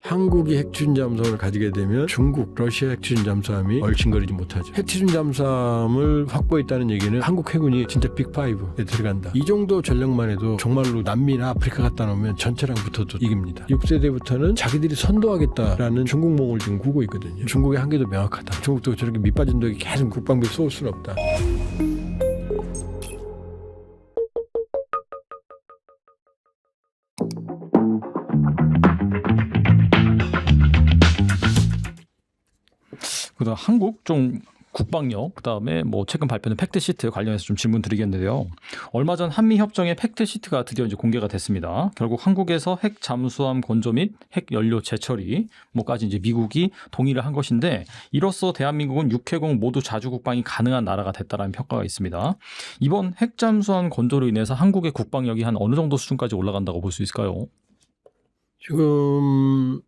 한국이 핵추진 잠수함을 가지게 되면 중국, 러시아 핵추진 잠수함이 얼씬거리지 못하죠. 핵추진 잠수함을 확보했다는 얘기는 한국 해군이 진짜 빅5에 들어간다. 이 정도 전력만 해도 정말로 남미나 아프리카 갖다 놓으면 전체랑 붙어도 이깁니다. 6세대부터는 자기들이 선도하겠다라는 중국몽을 지금 구고 있거든요. 중국의 한계도 명확하다. 중국도 저렇게 밑빠진 독이 계속 국방비에 쏠 수는 없다. 그다음 한국 좀 국방력, 그다음에 뭐 최근 발표된 팩트 시트 관련해서 좀 질문 드리겠는데요. 얼마 전 한미 협정의 팩트 시트가 드디어 이제 공개가 됐습니다. 결국 한국에서 핵 잠수함 건조 및 핵 연료 재처리 뭐까지 이제 미국이 동의를 한 것인데, 이로써 대한민국은 육해공 모두 자주 국방이 가능한 나라가 됐다라는 평가가 있습니다. 이번 핵 잠수함 건조로 인해서 한국의 국방력이 한 어느 정도 수준까지 올라간다고 볼 수 있을까요? 지금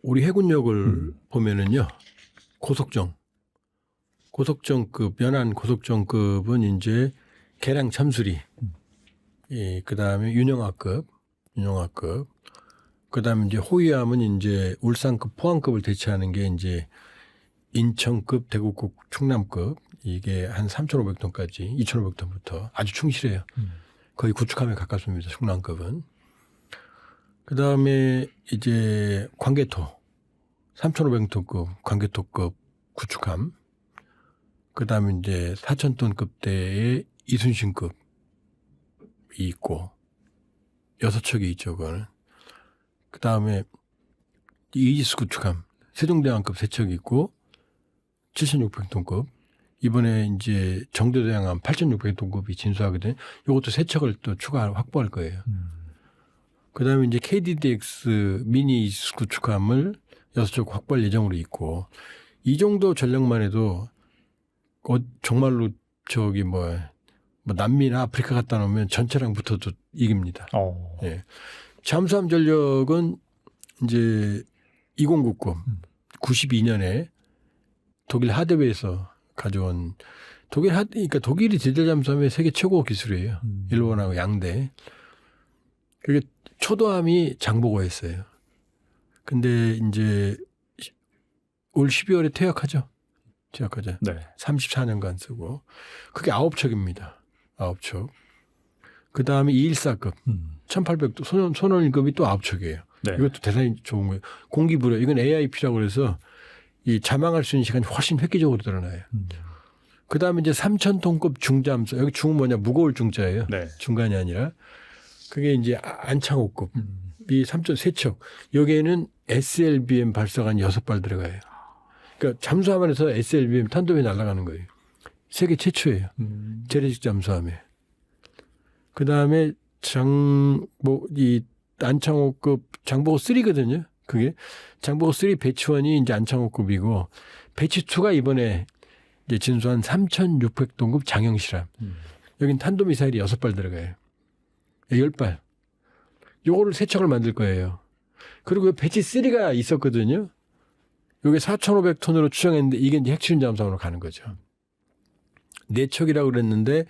우리 해군력을 보면은요, 고속정급, 연안 고속정급은 이제 개량 참수리, 그 다음에 윤영하급, 그 다음에 이제 호위함은 이제 울산급, 포항급을 대체하는 게 이제 인천급, 대구급, 충남급, 이게 한 3,500톤까지 2,500톤부터 아주 충실해요. 거의 구축함에 가깝습니다. 충남급은. 그 다음에 이제 광개토, 3,500톤급 광개토급 구축함. 그 다음에 이제 4,000톤급대의 이순신급이 있고, 6척이 있죠, 그거는. 그 다음에 이지스 구축함, 세종대왕급 3척이 있고, 7,600톤급. 이번에 이제 정도대왕함 8,600톤급이 진수하거든요. 이것도 3척을 또 확보할 거예요. 그 다음에 이제 KDDX 미니 이지스 구축함을 6척 확보할 예정으로 있고, 이 정도 전력만 해도 정말로 저기 남미나 아프리카 갖다 놓으면 전체랑 붙어도 이깁니다. 예. 잠수함 전력은 이제 2090 92년에 독일 하데베에서 가져온 그러니까 독일이 디젤 잠수함의 세계 최고 기술이에요. 일본하고 양대. 그게 초도함이 장보고였어요. 근데 이제 올 12월에 퇴역하죠. 네. 34년간 쓰고. 그게 9척입니다. 9척. 그 다음에 214급. 1800도 손원일급이 또 9척이에요. 네. 이것도 대단히 좋은 거예요. 공기부려. 이건 AIP라고 그래서 이 자망할 수 있는 시간이 훨씬 획기적으로 늘어나요. 그 다음에 이제 3,000톤급 중잠수. 여기 중은 뭐냐? 무거울 중자예요. 네. 중간이 아니라. 그게 이제 안창호급. 이 3.3척. 여기에는 SLBM 발사관 6발 들어가요. 그러니까 잠수함 안에서 SLBM 탄도에 날아가는 거예요. 세계 최초예요. 재래식 잠수함에. 그 다음에 이 안창호급 장보고 3거든요. 그게 장보고 3 배치1이 이제 안창호급이고, 배치2가 이번에 이제 진수한 3,600톤급 장형실함. 여긴 탄도미사일이 6발 들어가요. 10발. 요거를 3척을 만들 거예요. 그리고 배치3가 있었거든요. 요게 4,500톤으로 추정했는데 이게 이제 핵추진 잠수함으로 가는 거죠. 4척이라고 그랬는데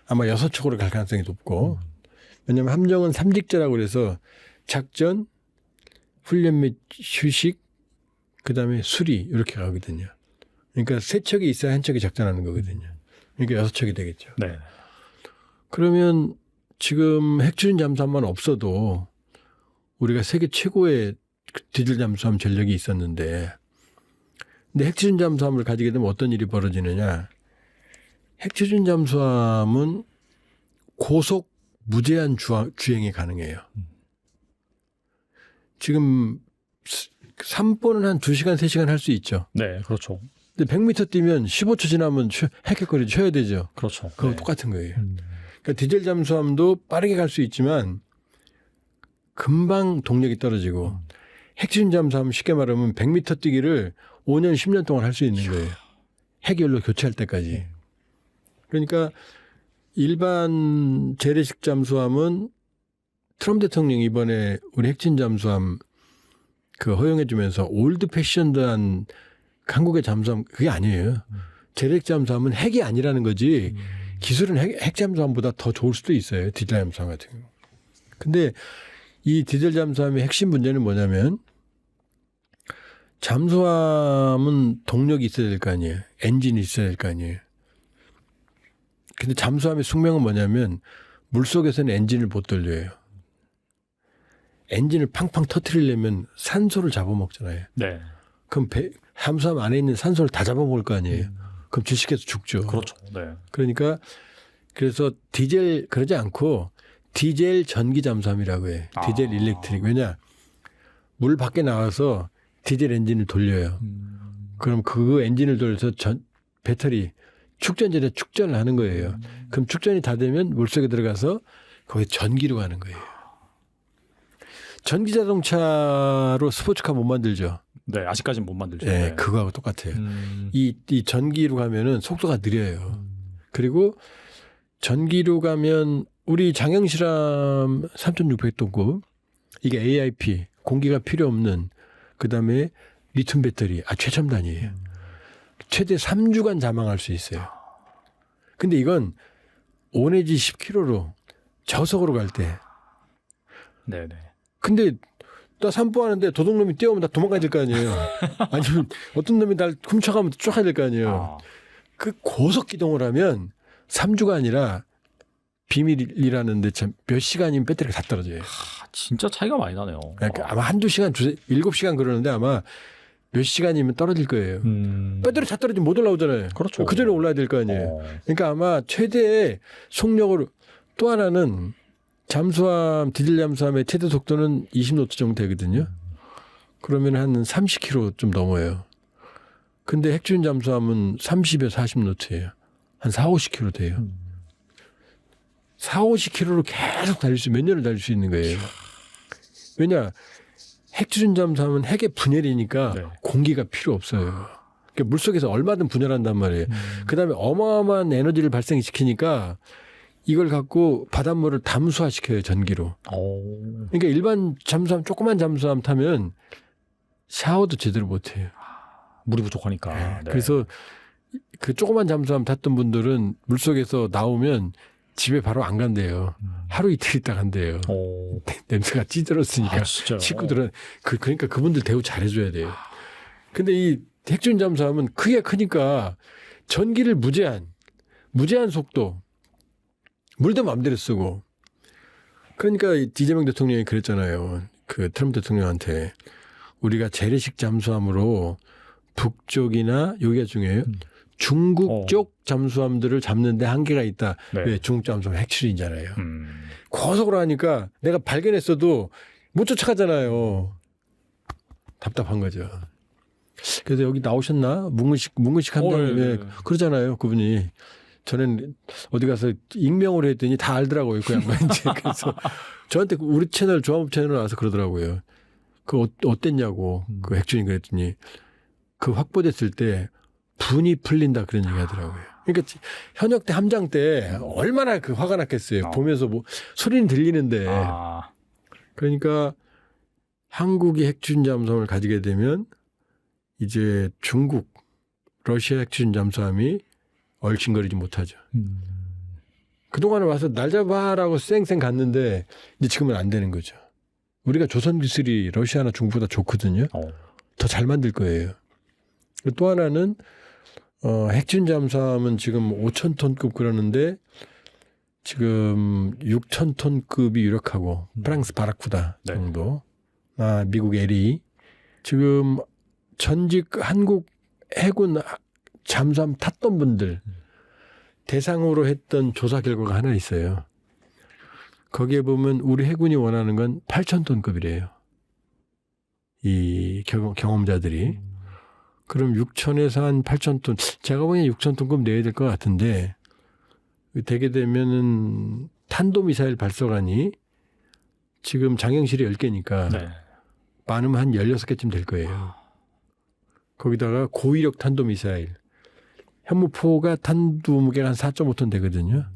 아마 6척으로 갈 가능성이 높고, 왜냐하면 함정은 3직제라고 그래서 작전, 훈련 및 휴식, 그 다음에 수리 이렇게 가거든요. 그러니까 3척이 있어야 한 척이 작전하는 거거든요. 그러니까 6척이 되겠죠. 네. 그러면 지금 핵추진 잠수함만 없어도 우리가 세계 최고의 디젤 잠수함 전력이 있었는데, 근데 핵추진 잠수함을 가지게 되면 어떤 일이 벌어지느냐. 핵추진 잠수함은 고속 무제한 주행이 가능해요. 지금 3번은 한 2시간, 3시간 할 수 있죠. 네, 그렇죠. 근데 100m 뛰면 15초 지나면 헥헥거리죠. 쳐야 되죠. 그렇죠. 그거 네. 똑같은 거예요. 그러니까 디젤 잠수함도 빠르게 갈 수 있지만 금방 동력이 떨어지고, 핵추진 잠수함 쉽게 말하면 100m 뛰기를 5년, 10년 동안 할 수 있는 거예요. 핵연료 교체할 때까지. 그러니까 일반 재래식 잠수함은 트럼프 대통령이 이번에 우리 핵추진 잠수함 허용해 주면서 올드 패션드한 한국의 잠수함 그게 아니에요. 재래식 잠수함은 핵이 아니라는 거지. 기술은 핵 잠수함보다 더 좋을 수도 있어요. 디젤 잠수함 같은 경우. 근데 이 디젤 잠수함의 핵심 문제는 뭐냐면 잠수함은 동력이 있어야 될 거 아니에요. 엔진이 있어야 될 거 아니에요. 근데 잠수함의 숙명은 뭐냐면 물속에서는 엔진을 못 돌려요. 엔진을 팡팡 터트리려면 산소를 잡아먹잖아요. 네. 그럼 잠수함 안에 있는 산소를 다 잡아먹을 거 아니에요. 그럼 질식해서 죽죠. 그렇죠. 네. 그러니까 그래서 그러지 않고 디젤 전기 잠수함이라고 해. 디젤 일렉트릭. 왜냐? 물 밖에 나와서 디젤 엔진을 돌려요. 그럼 그 엔진을 돌려서 배터리 축전전에 축전을 하는 거예요. 그럼 축전이 다 되면 물속에 들어가서 거기 전기로 가는 거예요. 전기 자동차로 스포츠카 못 만들죠. 네, 아직까지는 못 만들죠. 네, 네. 그거하고 똑같아요. 이 전기로 가면은 속도가 느려요. 그리고 전기로 가면 우리 장형실함 3,600톤급 이게 AIP 공기가 필요 없는 그다음에 리튬 배터리 최첨단이에요. 최대 3주간 자망할 수 있어요. 근데 이건 5 내지 10km로 저속으로 갈 때. 네네. 근데 나 산보하는데 도둑놈이 뛰어오면 나 도망가야 될 거 아니에요. 아니면 어떤 놈이 날 훔쳐가면 쫓아야 될 거 아니에요. 그 고속 기동을 하면 3주가 아니라 비밀이라는데 참 몇 시간이면 배터리가 다 떨어져요. 진짜 차이가 많이 나네요. 그러니까 아마 한두 시간, 7시간 그러는데 아마 몇 시간이면 떨어질 거예요. 배터리 다 떨어지면 못 올라오잖아요. 그렇죠. 그 전에 올라야 될 거 아니에요. 그러니까 아마 최대의 속력으로 또 하나는 잠수함, 디젤 잠수함의 최대 속도는 20노트 정도 되거든요. 그러면 한 30km 좀 넘어요. 근데 핵추진 잠수함은 30에서 40노트예요. 한 4, 50km 돼요. 4, 50km로 계속 몇 년을 달릴 수 있는 거예요. 왜냐? 핵추진 잠수함은 핵의 분열이니까 네. 공기가 필요 없어요. 그러니까 물속에서 얼마든 분열한단 말이에요. 그다음에 어마어마한 에너지를 발생시키니까 이걸 갖고 바닷물을 담수화시켜요, 전기로. 그러니까 일반 잠수함, 조그만 잠수함 타면 샤워도 제대로 못해요. 물이 부족하니까. 네. 그래서 그 조그만 잠수함 탔던 분들은 물속에서 나오면 집에 바로 안 간대요. 하루 이틀 있다 간대요. 냄새가 찌들었으니까. 진짜요? 식구들은 그러니까 그분들 대우 잘해줘야 돼요. 근데 이 핵추진 잠수함은 크기가 크니까 전기를 무제한 속도, 물도 마음대로 쓰고. 그러니까 이재명 대통령이 그랬잖아요. 그 트럼프 대통령한테 우리가 재래식 잠수함으로 북쪽이나 여기가 중요해요. 중국 쪽 잠수함들을 잡는데 한계가 있다. 네. 왜? 중국 잠수함 핵추진이잖아요. 고속으로 하니까 내가 발견했어도 못 쫓아가잖아요. 답답한 거죠. 그래서 여기 나오셨나? 문근식 한다음에 네. 그러잖아요. 그분이. 저는 어디 가서 익명으로 했더니 다 알더라고요. 그 양반이. 그래서 저한테 우리 채널, 조합업 채널 나와서 그러더라고요. 그 어땠냐고. 그 핵추진 그랬더니 그 확보됐을 때 분이 풀린다 그런 얘기 하더라고요. 그러니까 현역 때 함장 때 얼마나 그 화가 났겠어요. 보면서 뭐 소리는 들리는데. 그러니까 한국이 핵추진 잠수함을 가지게 되면 이제 중국, 러시아 핵추진 잠수함이 얼씬거리지 못하죠. 그동안에 와서 날 잡아라고 쌩쌩 갔는데 이제 지금은 안 되는 거죠. 우리가 조선 기술이 러시아나 중국보다 좋거든요. 더 잘 만들 거예요. 또 하나는 핵추진 잠수함은 지금 5,000톤급 그러는데 지금 6,000톤급이 유력하고 프랑스 바라쿠다 정도, 미국 에리, 지금 전직 한국 해군 잠수함 탔던 분들 대상으로 했던 조사 결과가 하나 있어요. 거기에 보면 우리 해군이 원하는 건 8,000톤급이래요. 이 경험자들이. 그럼 6,000에서 한 8,000톤. 제가 보기엔 6,000톤급 내야 될 것 같은데 되게 되면은 탄도미사일 발사관이 지금 장형실이 10개니까 많으면 한 16개쯤 될 거예요. 거기다가 고위력 탄도미사일. 현무포가 탄두 무게가 한 4.5톤 되거든요.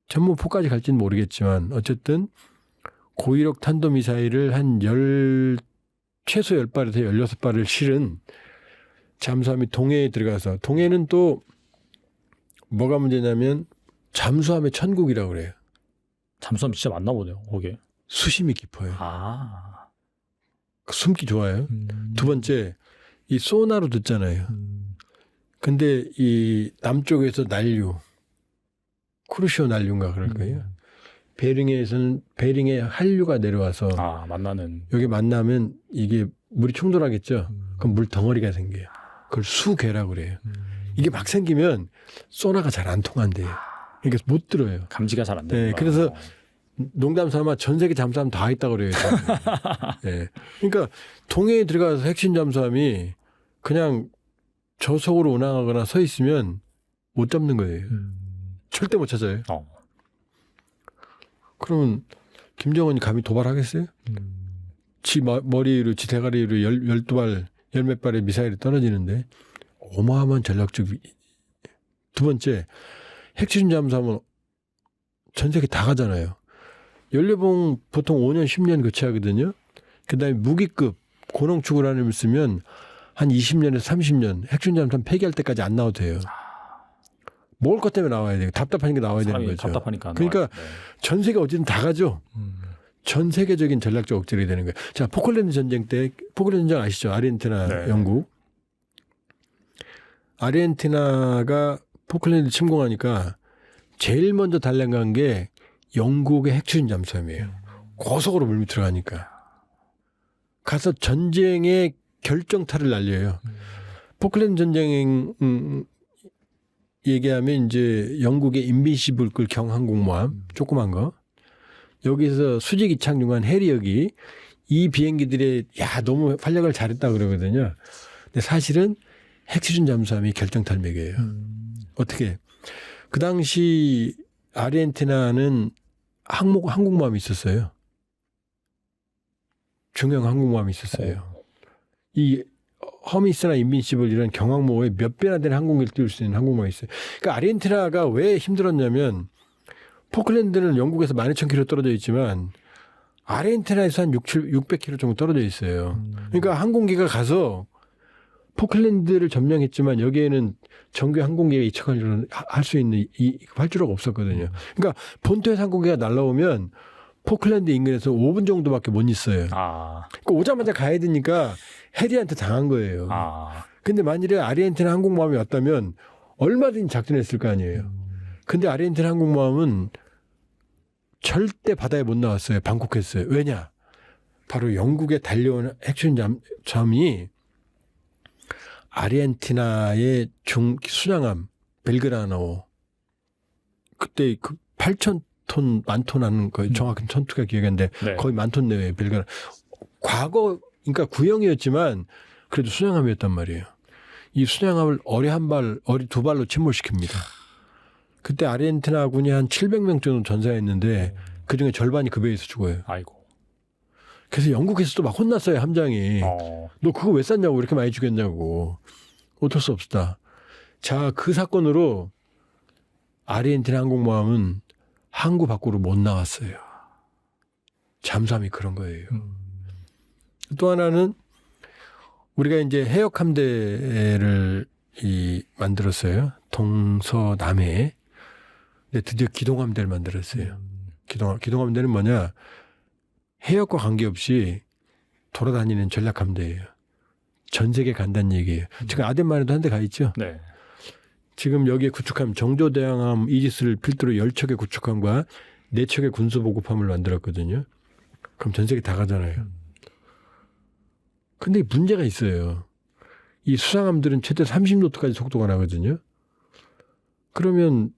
현무포까지 갈지는 모르겠지만 어쨌든 고위력 탄도미사일을 최소 10발에서 16발을 실은 잠수함이 동해에 들어가서, 동해는 또 뭐가 문제냐면 잠수함의 천국이라고 그래요. 잠수함 진짜 많나 보네요. 거기에. 수심이 깊어요. 아. 숨기 좋아요. 두 번째, 이 소나로 듣잖아요. 근데 이 남쪽에서 난류, 쿠르시오 난류인가 그럴 거예요. 베링에서는 베링에 한류가 내려와서 아, 만나는. 여기 만나면 이게 물이 충돌하겠죠. 그럼 물 덩어리가 생겨요. 그걸 수괴라고 그래요. 이게 막 생기면 소나가 잘 안 통한대요. 그러니까 못 들어요. 감지가 잘 안 되는 네, 거야. 그래서 농담 삼아 전 세계 잠수함 다 있다고 그래요. 네. 그러니까 동해에 들어가서 핵심 잠수함이 그냥 저속으로 운항하거나 서 있으면 못 잡는 거예요. 절대 못 찾아요. 그러면 김정은이 감히 도발하겠어요? 지 머리로, 지 대가리로 12발, 열 몇 발의 미사일이 떨어지는데 어마어마한 전략적 두 번째, 핵심 잠수함은 전 세계 다 가잖아요. 연료봉 보통 5년, 10년 교체하거든요. 그다음에 무기급 고농축을 하는 쓰면 한 20년에서 30년 핵심 잠수함 폐기할 때까지 안 나와도 돼요. 먹을 것 때문에 나와야 돼요. 답답하니까 나와야 되는 거죠. 답답하니까. 그러니까 전 세계 어디든 다 가죠. 전 세계적인 전략적 억제력이 되는 거예요. 자, 포클랜드 전쟁 때, 포클랜드 전쟁 아시죠? 아르헨티나, 네. 영국. 아르헨티나가 포클랜드 침공하니까 제일 먼저 달려간 게 영국의 핵추진 잠수함이에요. 고속으로 물밑으로 가니까. 가서 전쟁의 결정타를 날려요. 포클랜드 전쟁 얘기하면 이제 영국의 인비시블급 경항공모함 조그만 거 여기서 수직 이착륙한 해리역이 이 비행기들의 야 너무 활약을 잘했다 그러거든요. 근데 사실은 핵추진 잠수함이 결정타를 매겨요. 어떻게? 그 당시 아르헨티나는 항공모함이 있었어요. 중형 항공모함이 있었어요. 이 허미스나 인빈시블 이런 경항모의 몇 배나 되는 항공기를 띄울 수 있는 항공모가 있어요. 그러니까 아르헨티나가 왜 힘들었냐면 포클랜드는 영국에서 12,000km 떨어져 있지만 아르헨티나에서 한 600km 정도 떨어져 있어요. 그러니까 항공기가 가서 포클랜드를 점령했지만 여기에는 정규 항공기가 이착을 할 수 있는 이 활주로가 없었거든요. 그러니까 본토에서 항공기가 날라오면 포클랜드 인근에서 5분 정도밖에 못 있어요. 그러니까 오자마자 가야 되니까 해리한테 당한 거예요. 근데 만일에 아르헨티나 항공모함이 왔다면 얼마든지 작전했을 거 아니에요. 근데 아르헨티나 항공모함은 절대 바다에 못 나왔어요. 방콕했어요. 왜냐? 바로 영국에 달려온 핵심 잠수함이 아르헨티나의 수량함 벨그라노 그때 그 8,000톤 만톤 하는 거 정확한 천투가 기억이 안 나는데 네. 거의 만톤 내외 벨그라노 과거 그러니까 구형이었지만 그래도 수량함이었단 말이에요. 이 수량함을 어리 한 발, 어리 두 발로 침몰시킵니다. 그때 아르헨티나군이 한 700명 정도 전사했는데 그중에 절반이 그 배에서 죽어요. 아이고. 그래서 영국에서도 막 혼났어요, 함장이. 너 그거 왜 쐈냐고, 이렇게 많이 죽였냐고. 어쩔 수 없다. 자, 그 사건으로 아르헨티나 항공모함은 항구 밖으로 못 나왔어요. 잠수함이 그런 거예요. 또 하나는 우리가 이제 해역 함대를 만들었어요. 동서남해에. 근데 드디어 기동함대를 만들었어요. 기동함대는 뭐냐? 해역과 관계없이 돌아다니는 전략함대예요. 전 세계 간다는 얘기예요. 지금 아덴만에도 한 대 가 있죠. 네. 지금 여기에 구축함 정조대왕함 이지스를 필두로 10척의 구축함과 4척의 군수보급함을 만들었거든요. 그럼 전 세계 다 가잖아요. 근데 문제가 있어요. 이 수상함들은 최대 30노트까지 속도가 나거든요. 그러면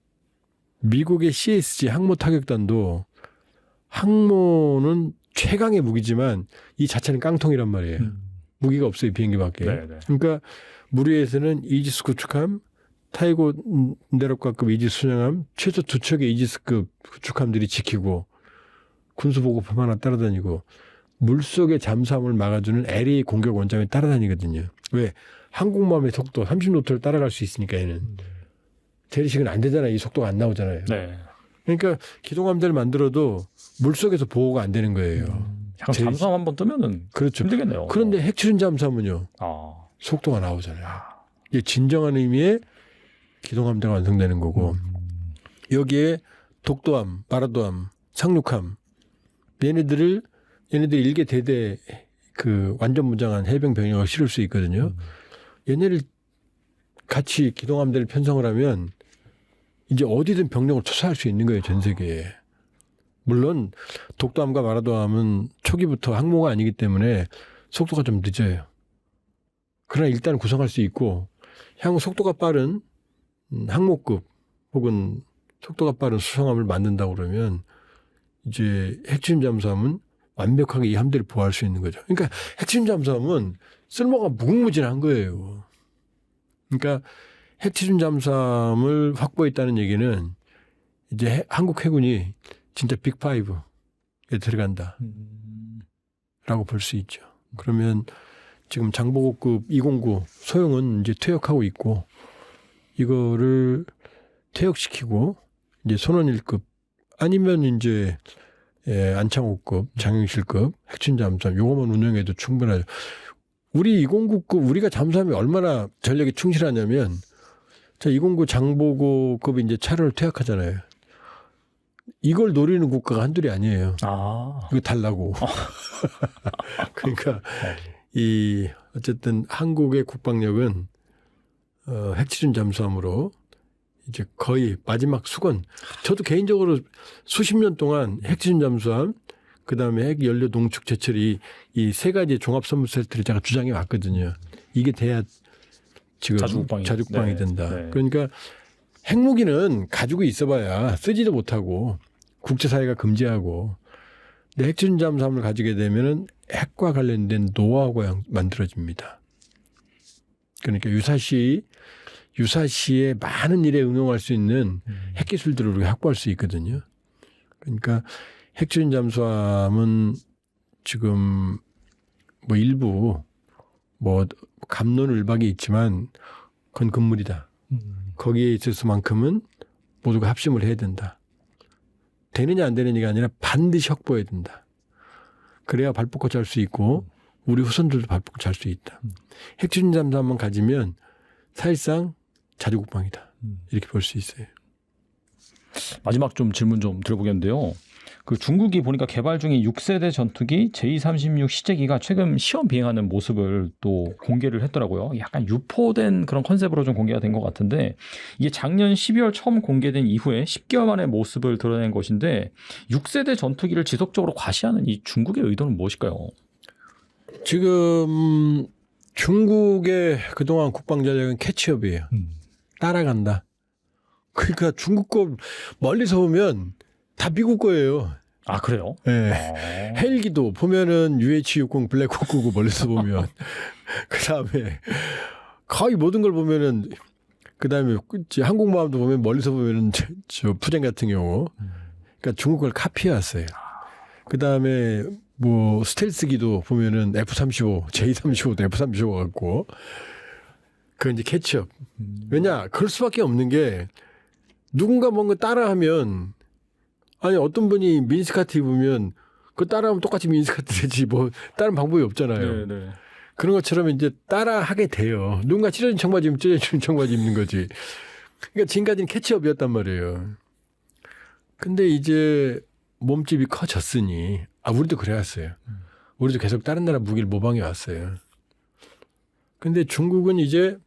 미국의 CSG 항모 타격단도 항모는 최강의 무기지만 이 자체는 깡통이란 말이에요. 무기가 없어요. 비행기밖에. 네네. 그러니까 물 위에서는 이지스 구축함, 타이거 네로과급 이지스 순양함, 최소 2척의 이지스급 구축함들이 지키고 군수보급함 하나 따라다니고 물속의 잠수함을 막아주는 LA 공격 원잠이 따라다니거든요. 왜? 항공모함의 속도 30노트를 따라갈 수 있으니까 얘는. 재래식은 안 되잖아요. 이 속도가 안 나오잖아요. 네. 그러니까 기동함대를 만들어도 물속에서 보호가 안 되는 거예요. 약간 잠수함 한번 뜨면은 그렇죠. 힘들겠네요. 그런데 핵추진 잠수함은요. 속도가 나오잖아요. 이게 진정한 의미의 기동함대가 완성되는 거고 여기에 독도함, 마라도함, 상륙함 얘네들이 일개 대대 그 완전 무장한 해병 병력을 실을 수 있거든요. 얘네를 같이 기동함대를 편성을 하면 이제 어디든 병력을 투사할 수 있는 거예요, 전 세계에. 물론 독도함과 마라도함은 초기부터 항모가 아니기 때문에 속도가 좀 늦어요. 그러나 일단 구성할 수 있고 향후 속도가 빠른 항모급 혹은 속도가 빠른 수송함을 만든다고 그러면 이제 핵추진 잠수함은 완벽하게 이 함대를 보호할 수 있는 거죠. 그러니까 핵추진 잠수함은 쓸모가 무궁무진한 거예요. 그러니까 핵추진 잠수함을 확보했다는 얘기는 이제 한국 해군이 진짜 빅5에 들어간다라고 볼 수 있죠. 그러면 지금 장보고급 209 소형은 이제 퇴역하고 있고 이거를 퇴역시키고 이제 손원일급 아니면 이제 안창호급, 장영실급 핵추진 잠수함 요거만 운영해도 충분하죠. 우리 209급 우리가 잠수함이 얼마나 전력이 충실하냐면 자 209 장보고급이 이제 차를 퇴역하잖아요. 이걸 노리는 국가가 한둘이 아니에요. 이거 달라고. 그러니까 이 어쨌든 한국의 국방력은 핵추진 잠수함으로 이제 거의 마지막 수건. 저도 개인적으로 수십 년 동안 핵추진 잠수함, 그 다음에 핵 연료 농축 제철이 이 세 가지 종합 선물 세트를 제가 주장해 왔거든요. 이게 돼야 지금 자주국방이 된다. 네. 그러니까 핵무기는 가지고 있어봐야 쓰지도 못하고 국제사회가 금지하고 근데 핵추진 잠수함을 가지게 되면은 핵과 관련된 노하우가 만들어집니다. 그러니까 유사시에 많은 일에 응용할 수 있는 핵기술들을 우리가 확보할 수 있거든요. 그러니까 핵추진 잠수함은 지금 뭐 일부 뭐 갑론을박이 있지만 그건 금물이다. 거기에 있어서만큼은 모두가 합심을 해야 된다. 되느냐 안 되느냐가 아니라 반드시 확보해야 된다. 그래야 발 뻗고 잘 수 있고 우리 후손들도 발 뻗고 잘 수 있다. 핵추진 잠수함만 가지면 사실상 자주국방이다. 이렇게 볼 수 있어요. 마지막 좀 질문 좀 드려보겠는데요. 그 중국이 보니까 개발 중인 6세대 전투기 J-36 시제기가 최근 시험 비행하는 모습을 또 공개를 했더라고요. 약간 유포된 그런 컨셉으로 좀 공개가 된 것 같은데 이게 작년 12월 처음 공개된 이후에 10개월 만에 모습을 드러낸 것인데 6세대 전투기를 지속적으로 과시하는 이 중국의 의도는 무엇일까요? 지금 중국의 그동안 국방전략은 캐치업이에요. 따라간다. 그러니까 중국 거 멀리서 보면 다 미국 거예요. 아, 그래요? 네. 헬기도 보면은 UH-60 블랙호크 99 멀리서 보면 그다음에 거의 모든 걸 보면은 그다음에 항공모함도 보면 멀리서 보면은 저 푸젠 같은 경우 그러니까 중국 걸 카피해 왔어요. 그다음에 뭐 스텔스기도 보면은 F-35, J-35도 F-35 같고 그건 이제 캐치업. 왜냐? 그럴 수밖에 없는 게 누군가 뭔가 따라하면 아니 어떤 분이 미니스카트 입으면 그 따라하면 똑같이 미니스카트 되지 뭐 다른 방법이 없잖아요. 네. 그런 것처럼 이제 따라하게 돼요. 누군가 찢어진 청바지 입으면 찢어진 청바지 입는 거지. 그러니까 지금까지는 캐치업이었단 말이에요. 근데 이제 몸집이 커졌으니 우리도 그래왔어요. 우리도 계속 다른 나라 무기를 모방해 왔어요. 근데 중국은 이제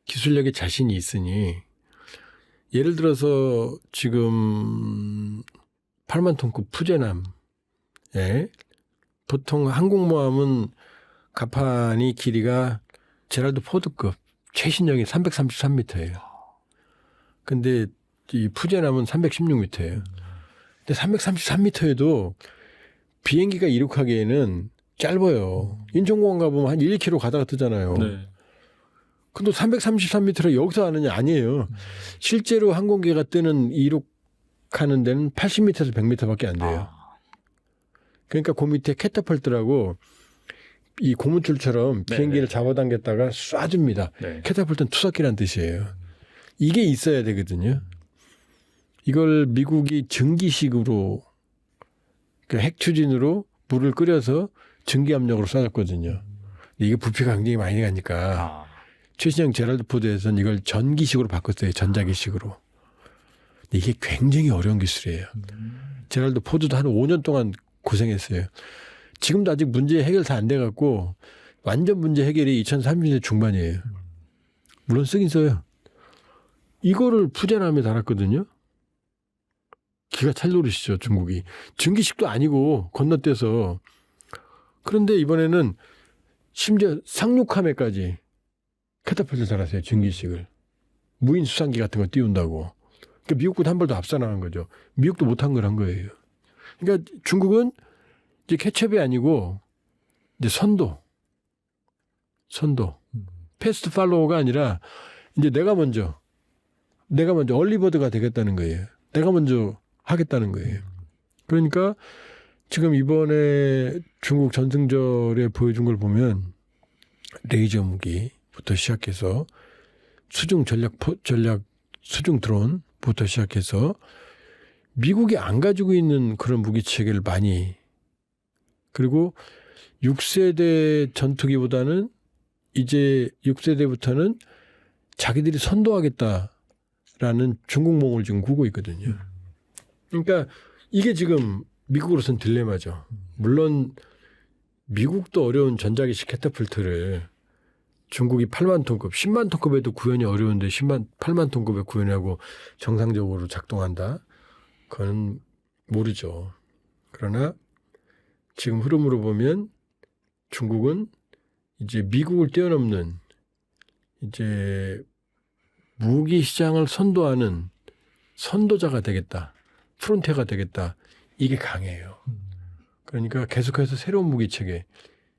기술력에 자신이 있으니 예를 들어서 지금 8만 톤급 푸제남에 보통 항공모함은 갑판이 길이가 제랄드 포드급 최신형이 333m예요. 근데 이 푸제남은 316m예요. 근데 333m에도 비행기가 이륙하기에는 짧아요. 인천공항 가보면 한 1km 가다가 뜨잖아요. 네. 근데 333m를 여기서 하느냐? 아니에요. 실제로 항공기가 뜨는 이륙하는 데는 80m에서 100m밖에 안 돼요. 그러니까 그 밑에 캐터펄트라고 이 고무줄처럼 비행기를 잡아당겼다가 쏴줍니다. 네. 캐터펄트는 투석기란 뜻이에요. 이게 있어야 되거든요. 이걸 미국이 증기식으로 그러니까 핵 추진으로 물을 끓여서 증기 압력으로 쏴줬거든요. 이게 부피가 굉장히 많이 가니까 최신형 제랄드 포드에서는 이걸 전기식으로 바꿨어요. 전자기식으로. 근데 이게 굉장히 어려운 기술이에요. 제랄드 포드도 한 5년 동안 고생했어요. 지금도 아직 문제 해결 다 안 돼갖고 완전 문제 해결이 2030년대 중반이에요. 물론 쓰긴 써요. 이거를 푸젠함에 달았거든요. 기가 찰 노릇이죠, 중국이. 증기식도 아니고 건너뛰어서. 그런데 이번에는 심지어 상륙함에까지 캐터필트를 달았어요, 증기식을. 무인 수상기 같은 거 띄운다고. 그러니까 미국보다 한 발 더 앞서 나간 거죠. 미국도 못한 걸 한 거예요. 그러니까 중국은 이제 캐첩이 아니고 이제 선도. 패스트 팔로워가 아니라 이제 내가 먼저 얼리버드가 되겠다는 거예요. 내가 먼저 하겠다는 거예요. 그러니까 지금 이번에 중국 전승절에 보여준 걸 보면 레이저 무기부터 시작해서 수중 수중 드론부터 시작해서 미국이 안 가지고 있는 그런 무기 체계를 많이, 그리고 6세대 전투기보다는 이제 6세대부터는 자기들이 선도하겠다라는 중국몽을 지금 꾸고 있거든요. 그러니까 이게 지금 미국으로서는 딜레마죠. 물론 미국도 어려운 전자기식 캐터필트를 중국이 8만 톤급, 10만 톤급에도 구현이 어려운데 8만 톤급에 구현하고 정상적으로 작동한다? 그건 모르죠. 그러나 지금 흐름으로 보면 중국은 이제 미국을 뛰어넘는 이제 무기 시장을 선도하는 선도자가 되겠다. 프론티어가 되겠다. 이게 강해요. 그러니까 계속해서 새로운 무기 체계,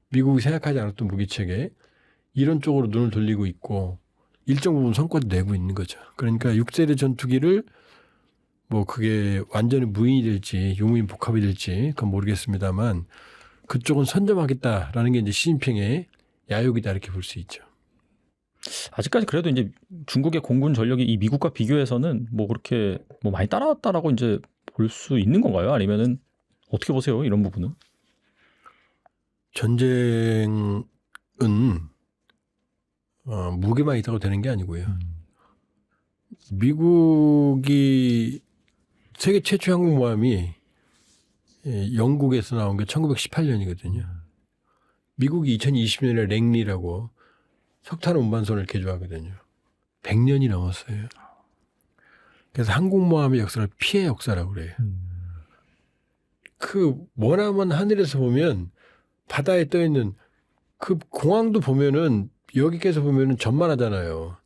미국이 생각하지 않았던 무기 체계, 이런 쪽으로 눈을 돌리고 있고 일정 부분 성과도 내고 있는 거죠. 그러니까 6세대 전투기를 뭐 그게 완전히 무인이 될지 유무인 복합이 될지 그건 모르겠습니다만 그쪽은 선점하겠다라는 게 이제 시진핑의 야욕이다 이렇게 볼 수 있죠. 아직까지 그래도 이제 중국의 공군 전력이 이 미국과 비교해서는 뭐 그렇게 뭐 많이 따라왔다라고 이제 볼 수 있는 건가요? 아니면은 어떻게 보세요? 이런 부분은? 전쟁은 무기만 있다고 되는 게 아니고요. 미국이 세계 최초 항공모함이 영국에서 나온 게 1918년이거든요. 미국이 2020년에 랭리라고 석탄 운반선을 개조하거든요. 100년이 넘었어요. 그래서 항공모함의 역사를 피해 역사라고 그래요. 그 머나먼 하늘에서 보면 바다에 떠 있는 그 공항도 보면은 여기께서 보면은 전만하잖아요.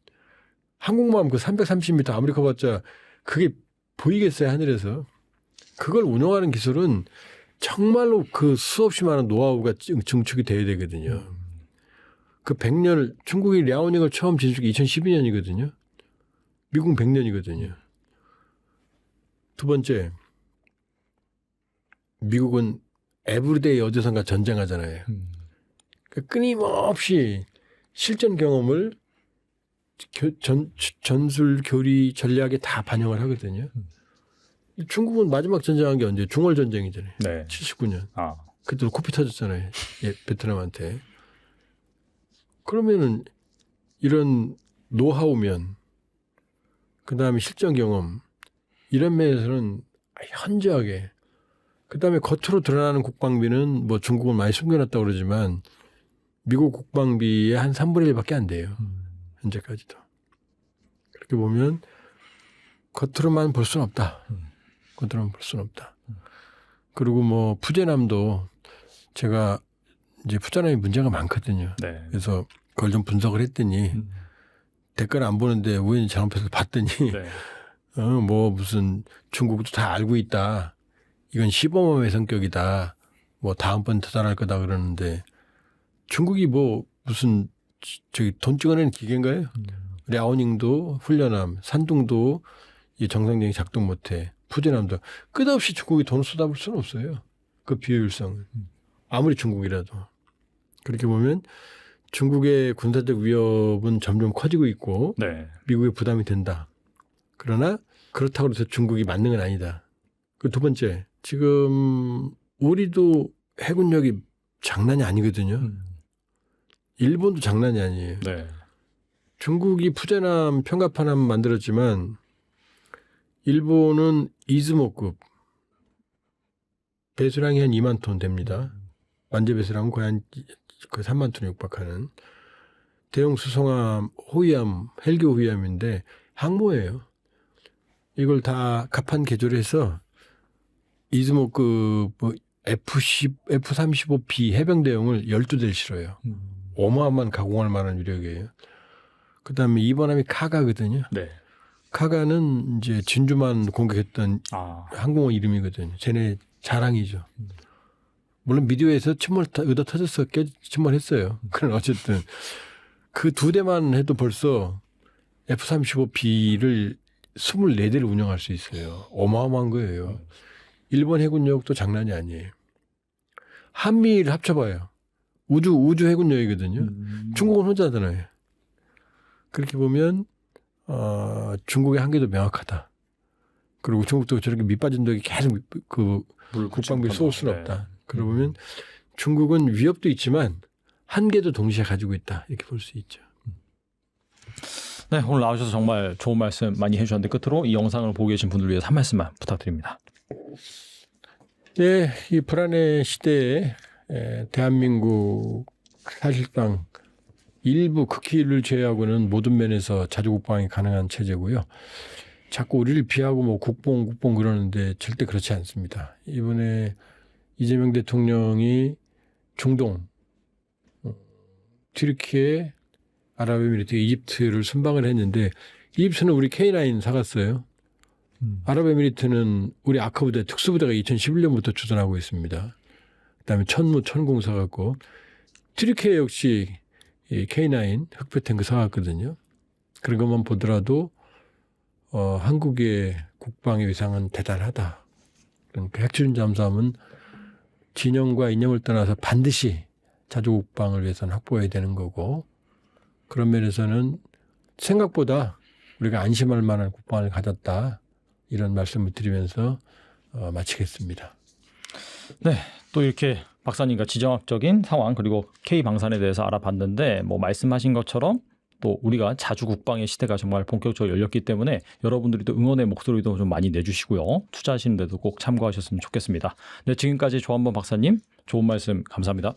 항공모함 그 330m 아무리 커봤자 그게 보이겠어요, 하늘에서. 그걸 운영하는 기술은 정말로 그 수없이 많은 노하우가 증축이 돼야 되거든요. 그 100년을 중국이 랴오닝을 처음 진출이 2012년이거든요. 미국 100년이거든요. 두 번째, 미국은 에브리데이 어디선가 전쟁하잖아요. 그러니까 끊임없이 실전 경험을 전술, 교리, 전략에 다 반영을 하거든요. 중국은 마지막 전쟁한 게 언제? 중월 전쟁이잖아요. 네. 79년. 아. 그때도 코피 터졌잖아요. 예, 베트남한테. 그러면은 이런 노하우면 그다음에 실전 경험 이런 면에서는 현저하게 그다음에 겉으로 드러나는 국방비는 뭐 중국은 많이 숨겨놨다고 그러지만 미국 국방비의 한 3분의 1밖에 안 돼요. 현재까지도. 그렇게 보면 겉으로만 볼 수는 없다. 겉으로만 볼 수는 없다. 그리고 뭐 푸젠함도 제가 이제 푸젠함이 문제가 많거든요. 네. 그래서 그걸 좀 분석을 했더니 댓글 안 보는데 우연히 잘못해서 봤더니 네. 뭐 무슨 중국도 다 알고 있다. 이건 시범함의 성격이다. 뭐 다음번 터달할 거다 그러는데 중국이 뭐 무슨 저기 돈 찍어내는 기계인가요? 랴오닝도 훈련함, 산둥도 이 정상적인 작동 못해. 푸젠함도 끝없이 중국이 돈을 쏟아볼 수는 없어요. 그 비효율성은. 아무리 중국이라도. 그렇게 보면 중국의 군사적 위협은 점점 커지고 있고 네. 미국의 부담이 된다. 그러나 그렇다고 해서 중국이 맞는 건 아니다. 그 두 번째, 지금 우리도 해군력이 장난이 아니거든요. 일본도 장난이 아니에요. 네. 중국이 푸젠함, 평가판함 만들었지만 일본은 이즈모급 배수량이 한 2만 톤 됩니다. 만재 배수량은 거의 한 3만 톤에 육박하는 대형 수송함 호위함 헬기 호위함인데 항모예요. 이걸 다 갑판 개조해서 이즈모급 뭐 F-35B 해병대용을 12대를 실어요. 어마어마한 가공할 만한 위력이에요. 그다음에 이번함이 카가거든요. 네. 카가는 이제 진주만 공격했던 항공모 이름이거든요. 쟤네 자랑이죠. 물론 미디어에서 의도 터져서 침몰했어요. 그러나 어쨌든 그 2대만 해도 벌써 F-35B를 24대를 운영할 수 있어요. 어마어마한 거예요. 일본 해군력도 장난이 아니에요. 한미를 합쳐봐요. 우주 해군력이거든요. 중국은 혼자잖아요. 그렇게 보면 중국의 한계도 명확하다. 그리고 중국도 저렇게 밑빠진 독이 계속 그 국방비를 쏠 수는 없다. 그러고 보면 중국은 위협도 있지만 한계도 동시에 가지고 있다. 이렇게 볼 수 있죠. 네, 오늘 나오셔서 정말 좋은 말씀 많이 해주셨는데 끝으로 이 영상을 보고 계신 분들 위해서 한 말씀만 부탁드립니다. 네, 이 불안의 시대에 대한민국 사실상 일부 극히를 제외하고는 모든 면에서 자주국방이 가능한 체제고요. 자꾸 우리를 비하고 뭐 국뽕 그러는데 절대 그렇지 않습니다. 이번에 이재명 대통령이 중동, 튀르키예, 아랍에미리트, 이집트를 순방을 했는데 이집트는 우리 K9 사갔어요. 아랍에미리트는 우리 아크부대 특수부대가 2011년부터 주둔하고 있습니다. 그다음에 천공 사갔고 튀르키예 역시 K9 흑표 탱크 사갔거든요. 그런 것만 보더라도 한국의 국방의 위상은 대단하다. 그러니까 핵추진 잠수함은 진영과 이념을 떠나서 반드시 자주국방을 위해서는 확보해야 되는 거고 그런 면에서는 생각보다 우리가 안심할 만한 국방을 가졌다. 이런 말씀을 드리면서 마치겠습니다. 네, 또 이렇게 박사님과 지정학적인 상황 그리고 K방산에 대해서 알아봤는데 뭐 말씀하신 것처럼 또 우리가 자주국방의 시대가 정말 본격적으로 열렸기 때문에 여러분들이 또 응원의 목소리도 좀 많이 내주시고요. 투자하시는 데도 꼭 참고하셨으면 좋겠습니다. 네, 지금까지 조한범 박사님 좋은 말씀 감사합니다.